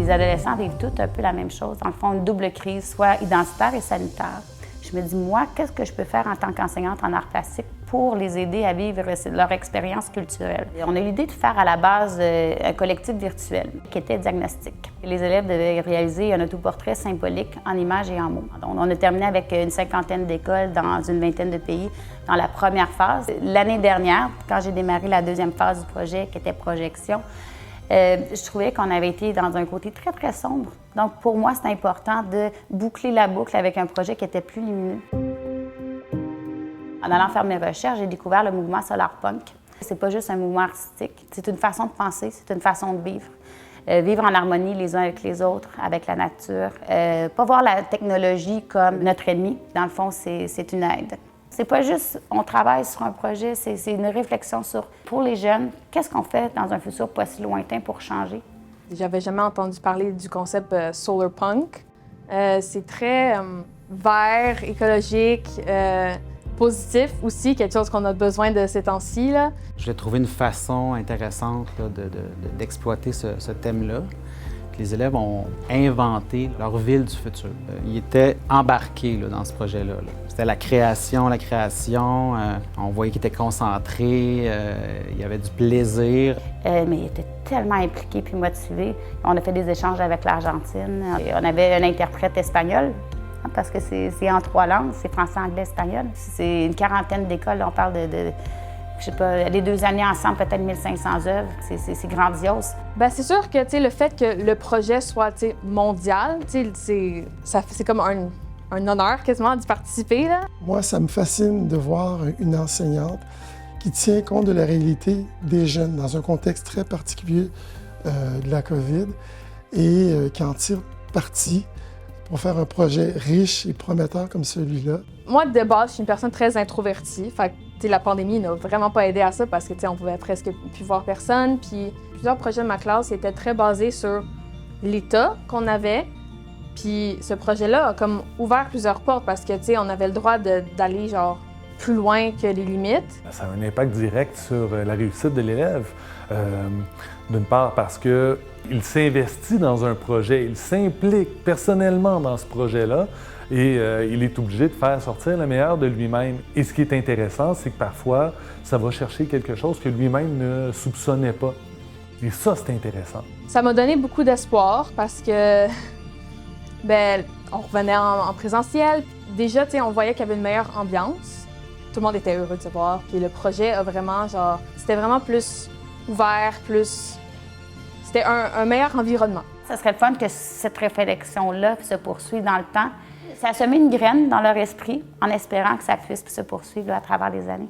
Les adolescents vivent tous un peu la même chose. Dans le fond, une double crise, soit identitaire et sanitaire. Je me dis, moi, qu'est-ce que je peux faire en tant qu'enseignante en arts plastiques pour les aider à vivre leur expérience culturelle? Et on a eu l'idée de faire à la base un collectif virtuel qui était diagnostic. Les élèves devaient réaliser un autoportrait symbolique en images et en mots. Donc, on a terminé avec une 50aine d'écoles dans une 20aine de pays dans la première phase. L'année dernière, quand j'ai démarré la deuxième phase du projet, qui était projection, je trouvais qu'on avait été dans un côté très, très sombre. Donc, pour moi, c'est important de boucler la boucle avec un projet qui était plus lumineux. En allant faire mes recherches, j'ai découvert le mouvement Solarpunk. C'est pas juste un mouvement artistique, c'est une façon de penser, c'est une façon de vivre. Vivre en harmonie les uns avec les autres, avec la nature. Pas voir la technologie comme notre ennemi. Dans le fond, c'est une aide. C'est pas juste on travaille sur un projet, c'est une réflexion sur, pour les jeunes, qu'est-ce qu'on fait dans un futur pas si lointain pour changer? J'avais jamais entendu parler du concept Solar Punk. C'est très vert, écologique, positif aussi, quelque chose qu'on a besoin de ces temps-ci. Je l'ai trouvé une façon intéressante là, d'exploiter ce thème-là. Les élèves ont inventé leur ville du futur. Ils étaient embarqués là, dans ce projet-là. C'était la création. On voyait qu'ils étaient concentrés, il y avait du plaisir. Mais ils étaient tellement impliqués puis motivés. On a fait des échanges avec l'Argentine. On avait un interprète espagnol, parce que c'est en 3 langues, c'est français, anglais, espagnol. C'est une 40aine d'écoles, on parle de je sais pas, les 2 années ensemble, peut-être 1500 œuvres, c'est grandiose. Bien, c'est sûr que le fait que le projet soit mondial, c'est comme un honneur quasiment d'y participer. Là. Moi, ça me fascine de voir une enseignante qui tient compte de la réalité des jeunes dans un contexte très particulier de la COVID et qui en tire parti pour faire un projet riche et prometteur comme celui-là. Moi, de base, je suis une personne très introvertie. Fait que, la pandémie n'a vraiment pas aidé à ça parce que on pouvait presque plus voir personne. Puis plusieurs projets de ma classe étaient très basés sur l'état qu'on avait. Puis ce projet-là a comme ouvert plusieurs portes parce que on avait le droit d'aller genre plus loin que les limites. Ça a un impact direct sur la réussite de l'élève. D'une part parce qu'il s'investit dans un projet, il s'implique personnellement dans ce projet-là et il est obligé de faire sortir le meilleur de lui-même. Et ce qui est intéressant, c'est que parfois, ça va chercher quelque chose que lui-même ne soupçonnait pas. Et ça, c'est intéressant. Ça m'a donné beaucoup d'espoir parce que, on revenait en présentiel. Déjà, on voyait qu'il y avait une meilleure ambiance. Tout le monde était heureux de se voir. Puis le projet a vraiment, c'était vraiment plus ouvert, c'était un meilleur environnement. Ça serait le fun que cette réflexion-là se poursuive dans le temps. Ça a semé une graine dans leur esprit en espérant que ça puisse se poursuivre à travers les années.